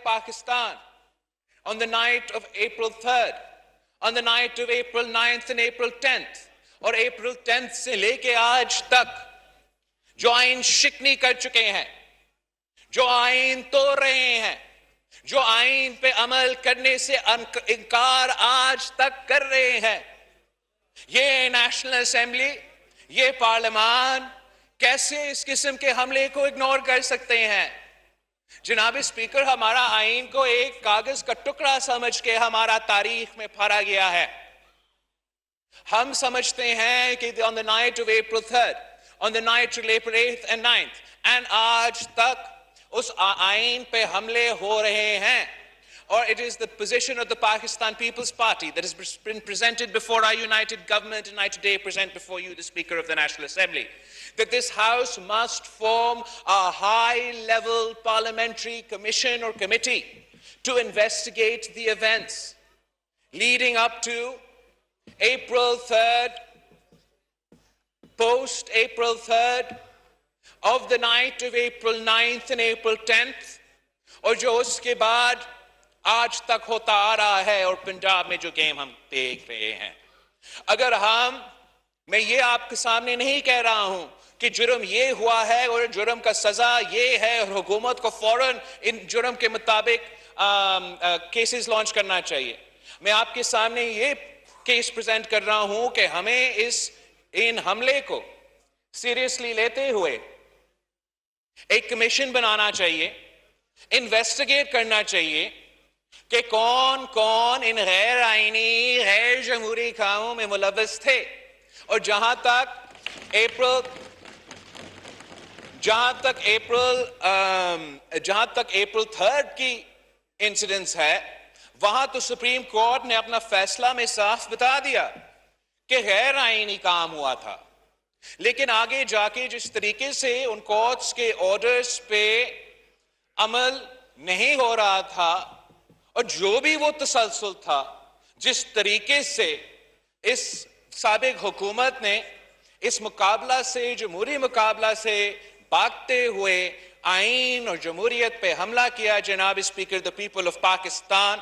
Pakistan, on the night of April 3rd, on the night of April 9th and April 10th, और April 10th से लेके आज तक जो आइन शिकनी कर चुके हैं, जो आइन तोड़ रहे हैं, जो आइन पे अमल करने से इनकार आज तक कर रहे हैं, ये नेशनल असेंबली, ये पार्लियामान कैसे इस किस्म के हमले को इग्नोर कर सकते हैं? जनाब स्पीकर, हमारा आइन को एक कागज का टुकड़ा समझ के हमारा तारीख में भरा गया है। हम समझते हैं कि on the night of April 3rd, on the night of April 8th and 9th, and आज तक उस आइन पे हमले हो रहे हैं, or it is the position of the Pakistan People's Party that has been presented before our united government, and I today present before you the Speaker of the National Assembly, that this House must form a high-level parliamentary commission or committee to investigate the events leading up to April 3rd, post-April 3rd, of the night of April 9th and April 10th, और जो उसके बाद आज तक होता आ रहा है, और पंजाब में जो गेम हम देख रहे हैं। अगर मैं ये आपके सामने नहीं कह रहा हूं कि जुर्म ये हुआ है और जुर्म का सजा ये है और हुकूमत को फौरन इन जुर्म के मुताबिक केसेस लॉन्च करना चाहिए। मैं आपके सामने ये केस प्रेजेंट कर रहा हूं कि हमें इन हमले को सीरियसली लेते हुए एक कमीशन बनाना चाहिए, इन्वेस्टिगेट करना चाहिए कि कौन कौन इन गैर आईनी गैर जमहूरी कामों में मुलव्वस थे। और जहां तक अप्रैल 3rd की इंसिडेंस है, वहां तो सुप्रीम कोर्ट ने अपना फैसला में साफ बता दिया कि गैर आईनी काम हुआ था, लेकिन आगे जाके जिस तरीके से उन कोर्ट्स के ऑर्डर्स पे अमल नहीं हो रहा था, और जो भी वो तसलसल था, जिस तरीके से इस साबिक हुकूमत ने इस मुकाबला से, जमहूरी मुकाबला से भागते हुए आइन और जमहूरियत पे हमला किया, जनाब speaker, the people of Pakistan